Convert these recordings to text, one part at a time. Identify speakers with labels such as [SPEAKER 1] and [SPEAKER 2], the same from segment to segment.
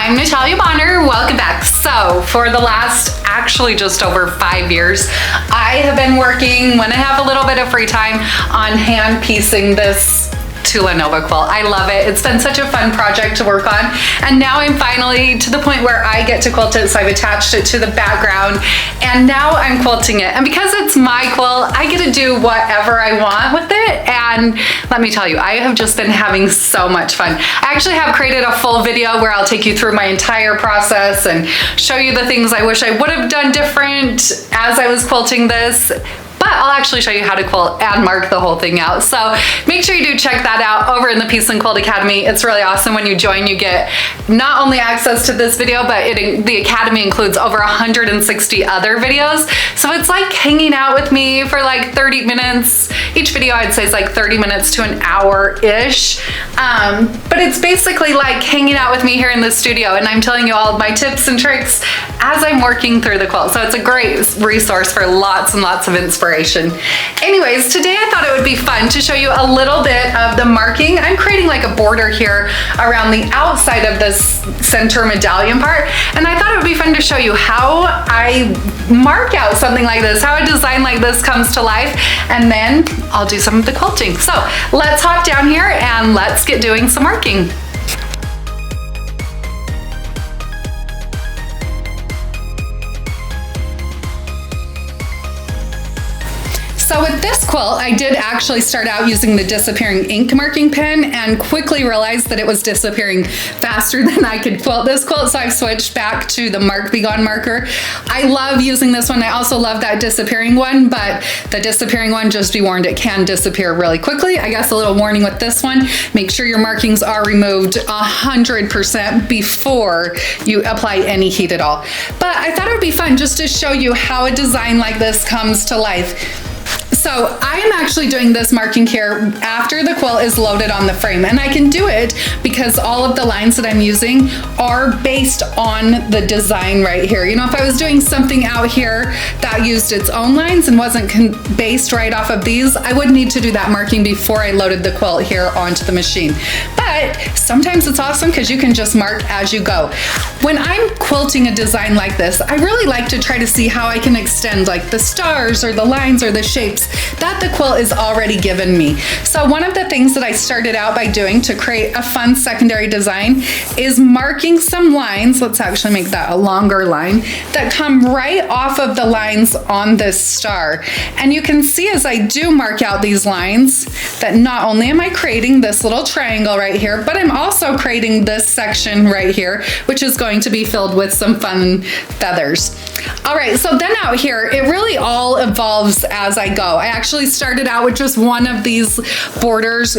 [SPEAKER 1] I'm Natalia Bonner. Welcome back. So for the last actually just over 5 years, I have been working when I have a little bit of free time on hand piecing this TulaNova quilt. I love it. It's been such a fun project to work on, and now I'm finally to the point where I get to quilt it, so I've attached it to the background and now I'm quilting it. And because it's my quilt, I get to do whatever I want with it, and let me tell you, I have just been having so much fun. I actually have created a full video where I'll take you through my entire process and show you the things I wish I would have done different as I was quilting this. But I'll actually show you how to quilt and mark the whole thing out. So make sure you do check that out over in the PNQ Academy. It's really awesome. When you join, you get not only access to this video, but the Academy includes over 160 other videos. So it's like hanging out with me for like 30 minutes. Each video I'd say is like 30 minutes to an hour-ish. But it's basically like hanging out with me here in the studio, and I'm telling you all of my tips and tricks as I'm working through the quilt. So it's a great resource for lots and lots of inspiration. Anyways, today I thought it would be fun to show you a little bit of the marking. I'm creating like a border here around the outside of this center medallion part, and I thought it would be fun to show you how I mark out something like this, how a design like this comes to life, and then I'll do some of the quilting. So let's hop down here and let's get doing some marking. So with this quilt, I did actually start out using the disappearing ink marking pen and quickly realized that it was disappearing faster than I could quilt this quilt, so I've switched back to the Mark Be Gone marker. I love using this one. I also love that disappearing one, but the disappearing one, just be warned, it can disappear really quickly. I guess a little warning with this one, make sure your markings are removed 100% before you apply any heat at all. But I thought it would be fun just to show you how a design like this comes to life. So I am actually doing this marking here after the quilt is loaded on the frame, and I can do it because all of the lines that I'm using are based on the design right here. You know, if I was doing something out here that used its own lines and wasn't based right off of these, I would need to do that marking before I loaded the quilt here onto the machine. But sometimes it's awesome because you can just mark as you go. When I'm quilting a design like this, I really like to try to see how I can extend like the stars or the lines or the shapes that the quilt is already given me. So one of the things that I started out by doing to create a fun secondary design is marking some lines, let's actually make that a longer line, that come right off of the lines on this star. And you can see as I do mark out these lines that not only am I creating this little triangle right here, but I'm also creating this section right here, which is going to be filled with some fun feathers. All right, so then out here, it really all evolves as I go. I actually started out with just one of these borders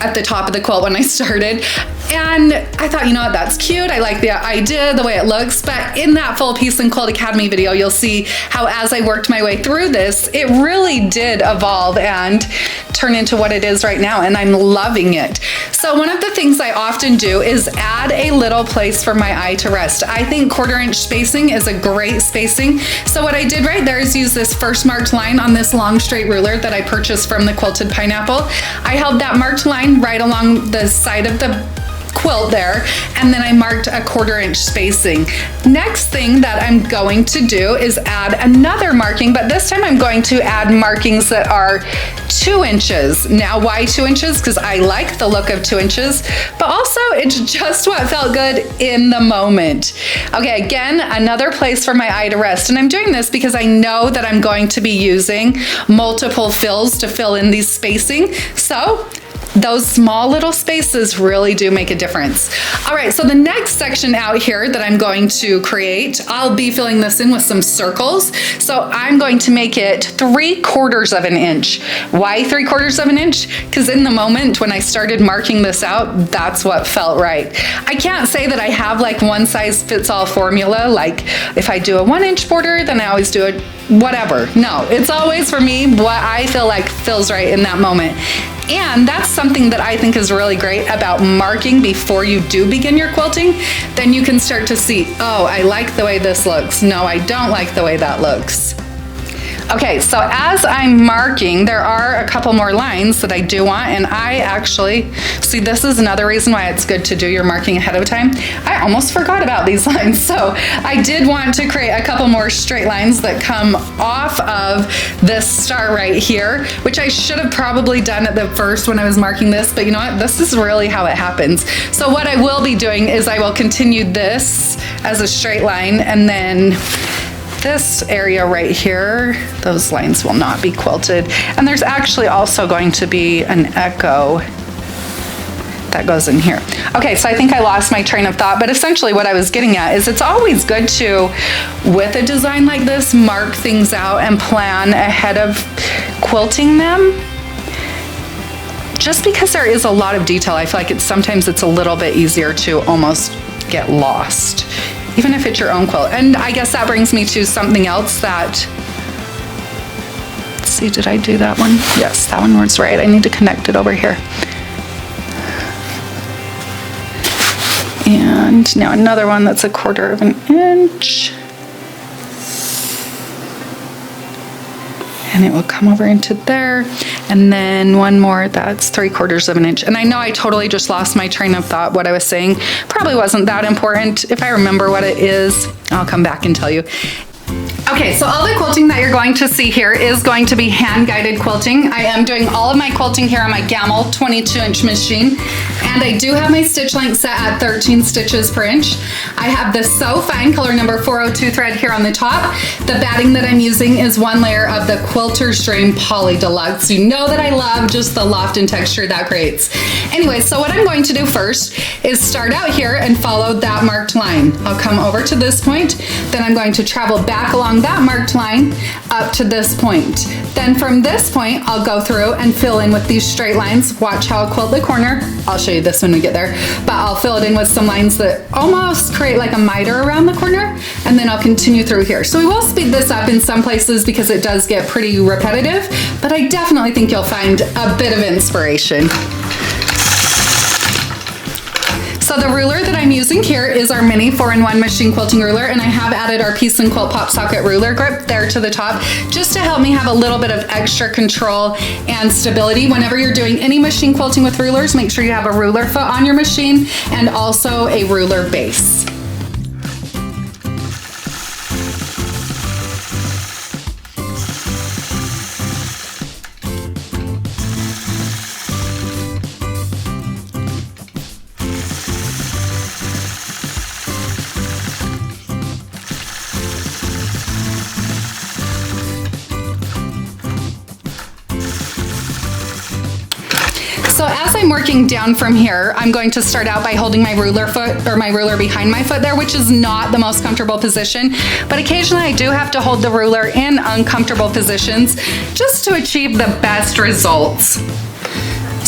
[SPEAKER 1] at the top of the quilt when I started, and I thought, you know what, that's cute. I like the idea, the way it looks, but in that full PNQ Academy video, you'll see how as I worked my way through this, it really did evolve and turn into what it is right now, and I'm loving it. So one of the things I often do is add a little place for my eye to rest. I think 1/4 inch spacing is a great spacing. So what I did right there is use this first marked line on this long straight ruler that I purchased from the Quilted Pineapple. I held that marked line right along the side of the quilt there, and then I marked a 1/4 inch spacing. Next thing that I'm going to do is add another marking, but this time I'm going to add markings that are 2 inches. Now why 2 inches? Because I like the look of 2 inches, but also it's just what felt good in the moment. Okay, again, another place for my eye to rest, and I'm doing this because I know that I'm going to be using multiple fills to fill in these spacing, so those small little spaces really do make a difference. All right, so the next section out here that I'm going to create, I'll be filling this in with some circles. So I'm going to make it 3/4 of an inch. Why 3/4 of an inch? Because in the moment when I started marking this out, that's what felt right. I can't say that I have like one size fits all formula, like if I do a 1 inch border, then I always do a whatever. No, it's always for me what I feel like feels right in that moment. And that's something that I think is really great about marking before you do begin your quilting. Then you can start to see, oh, I like the way this looks. No, I don't like the way that looks. Okay, so as I'm marking, there are a couple more lines that I do want, and I actually, see, this is another reason why it's good to do your marking ahead of time. I almost forgot about these lines, so I did want to create a couple more straight lines that come off of this star right here, which I should have probably done at the first when I was marking this, but you know what, this is really how it happens. So what I will be doing is I will continue this as a straight line, and then this area right here, those lines will not be quilted. And there's actually also going to be an echo that goes in here. Okay, so I think I lost my train of thought, but essentially what I was getting at is it's always good to, with a design like this, mark things out and plan ahead of quilting them. Just because there is a lot of detail, I feel like sometimes it's a little bit easier to almost get lost, even if it's your own quilt. And I guess that brings me to something else that, let's see, did I do that one? Yes, that one was right. I need to connect it over here. And now another one that's 1/4 of an inch. And it will come over into there. And then one more that's 3/4 of an inch. And I know I totally just lost my train of thought. What I was saying probably wasn't that important. If I remember what it is, I'll come back and tell you. Okay, so all the quilting that you're going to see here is going to be hand-guided quilting. I am doing all of my quilting here on my Gamble 22-inch machine, and I do have my stitch length set at 13 stitches per inch. I have the So Fine color number 402 thread here on the top. The batting that I'm using is 1 layer of the Quilter's Dream Poly Deluxe. You know that I love just the loft and texture that creates. Anyway, so what I'm going to do first is start out here and follow that marked line. I'll come over to this point, then I'm going to travel back along that marked line up to this point. Then from this point, I'll go through and fill in with these straight lines. Watch how I'll quilt the corner. I'll show you this when we get there, but I'll fill it in with some lines that almost create like a miter around the corner, and then I'll continue through here. So we will speed this up in some places because it does get pretty repetitive, but I definitely think you'll find a bit of inspiration. So the ruler that I'm using here is our mini 4-in-1 machine quilting ruler, and I have added our Piece and Quilt Pop Socket ruler grip there to the top just to help me have a little bit of extra control and stability. Whenever you're doing any machine quilting with rulers, make sure you have a ruler foot on your machine and also a ruler base. So as I'm working down from here, I'm going to start out by holding my ruler foot, or my ruler behind my foot there, which is not the most comfortable position, but occasionally I do have to hold the ruler in uncomfortable positions just to achieve the best results.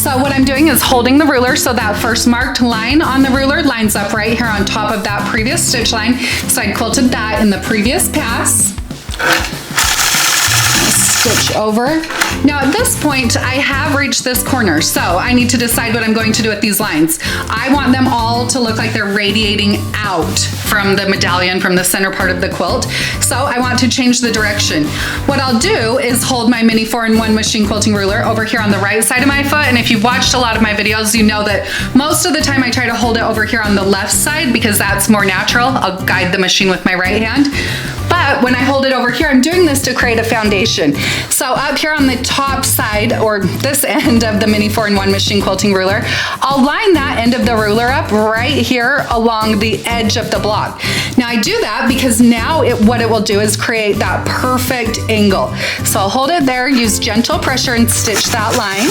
[SPEAKER 1] So what I'm doing is holding the ruler so that first marked line on the ruler lines up right here on top of that previous stitch line. So I quilted that in the previous pass. Stitch over. Now at this point, I have reached this corner, so I need to decide what I'm going to do with these lines. I want them all to look like they're radiating out from the medallion, from the center part of the quilt. So I want to change the direction. What I'll do is hold my mini 4-in-1 machine quilting ruler over here on the right side of my foot, and if you've watched a lot of my videos, you know that most of the time I try to hold it over here on the left side because that's more natural. I'll guide the machine with my right hand. But when I hold it over here, I'm doing this to create a foundation. So up here on the top side, or this end of the mini 4-in-1 machine quilting ruler, I'll line that end of the ruler up right here along the edge of the block. Now I do that because now what it will do is create that perfect angle. So I'll hold it there, use gentle pressure and stitch that line.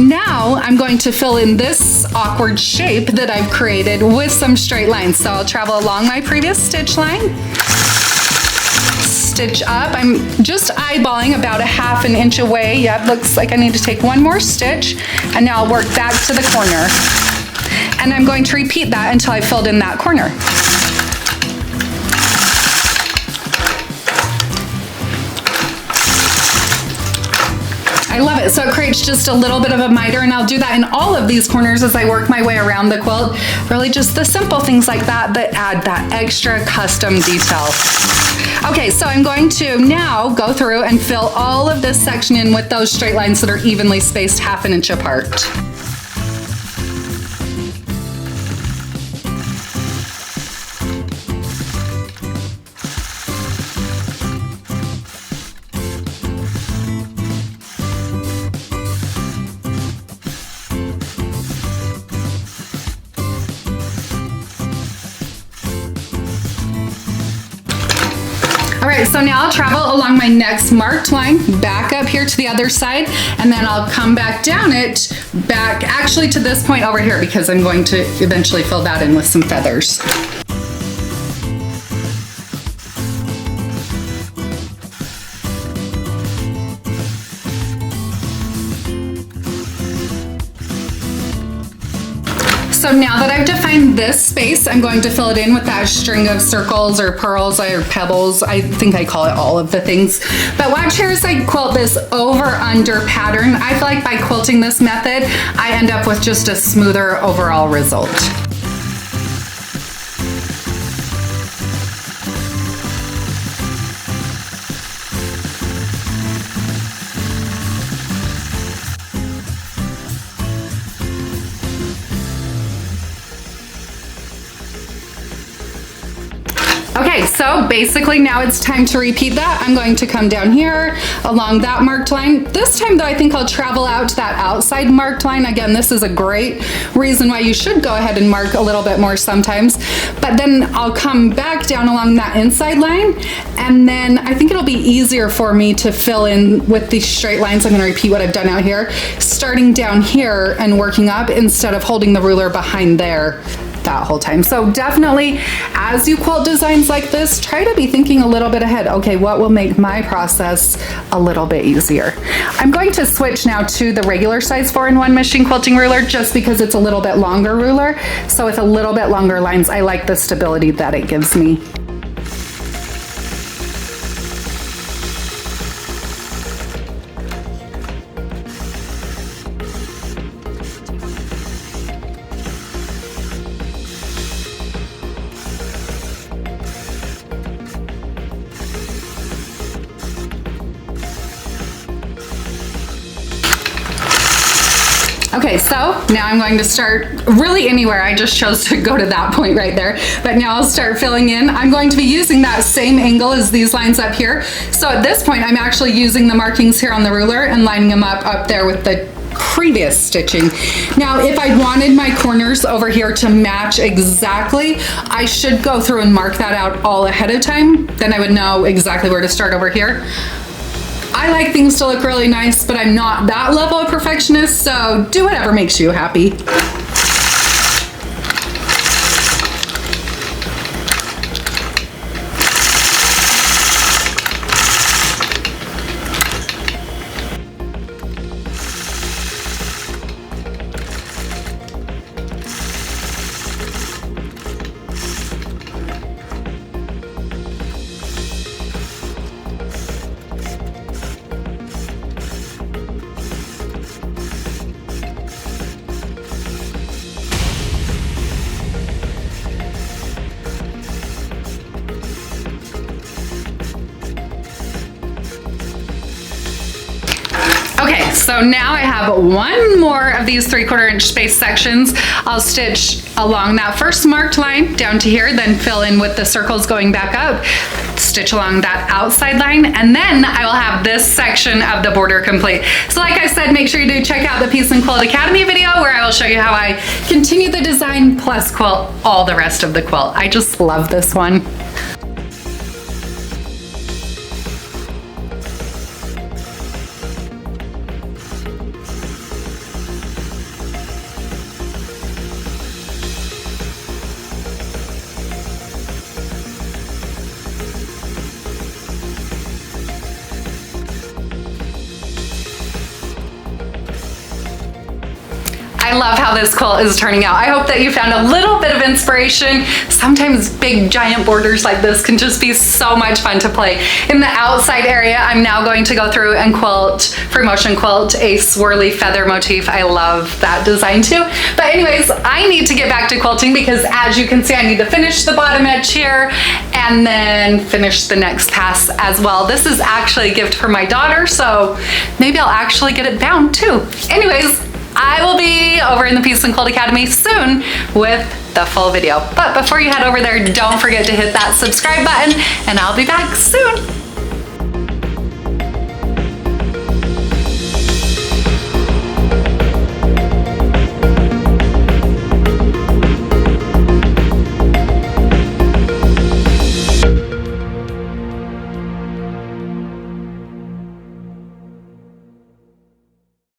[SPEAKER 1] Now I'm going to fill in this awkward shape that I've created with some straight lines. So I'll travel along my previous stitch line, stitch up. I'm just eyeballing about a ½ an inch away. Yeah, it looks like I need to take one more stitch, and now I'll work back to the corner. And I'm going to repeat that until I filled in that corner. I love it. So it creates just a little bit of a miter, and I'll do that in all of these corners as I work my way around the quilt. Really just the simple things like that that add that extra custom detail. Okay, so I'm going to now go through and fill all of this section in with those straight lines that are evenly spaced 1/2 inch apart. All right, so now I'll travel along my next marked line, back up here to the other side, and then I'll come back down it, back actually to this point over here because I'm going to eventually fill that in with some feathers. So now that I've defined this space, I'm going to fill it in with that string of circles or pearls or pebbles. I think I call it all of the things. But watch here as I quilt this over-under pattern. I feel like by quilting this method, I end up with just a smoother overall result. Okay, so basically now it's time to repeat that. I'm going to come down here along that marked line. This time though, I think I'll travel out to that outside marked line. Again, this is a great reason why you should go ahead and mark a little bit more sometimes. But then I'll come back down along that inside line, and then I think it'll be easier for me to fill in with these straight lines. I'm gonna repeat what I've done out here, starting down here and working up instead of holding the ruler behind there that whole time. So definitely, as you quilt designs like this, try to be thinking a little bit ahead. Okay, what will make my process a little bit easier? I'm going to switch now to the regular size 4-in-1 machine quilting ruler just because it's a little bit longer ruler. So with a little bit longer lines, I like the stability that it gives me. Okay, so now I'm going to start really anywhere. I just chose to go to that point right there, but now I'll start filling in. I'm going to be using that same angle as these lines up here. So at this point, I'm actually using the markings here on the ruler and lining them up there with the previous stitching. Now, if I wanted my corners over here to match exactly, I should go through and mark that out all ahead of time. Then I would know exactly where to start over here. I like things to look really nice, but I'm not that level of perfectionist, so do whatever makes you happy. Okay, so now I have one more of these 3/4 inch space sections. I'll stitch along that first marked line down to here, then fill in with the circles going back up, stitch along that outside line, and then I will have this section of the border complete. So like I said, make sure you do check out the PNQ Academy video where I will show you how I continue the design plus quilt all the rest of the quilt. I just love this one. I love how this quilt is turning out. I hope that you found a little bit of inspiration. Sometimes big giant borders like this can just be so much fun to play. In the outside area, I'm now going to go through and quilt, free motion quilt, a swirly feather motif. I love that design too. But anyways, I need to get back to quilting because as you can see, I need to finish the bottom edge here and then finish the next pass as well. This is actually a gift for my daughter, so maybe I'll actually get it bound too. Anyways, I will be over in the PNQ Academy soon with the full video. But before you head over there, don't forget to hit that subscribe button and I'll be back soon.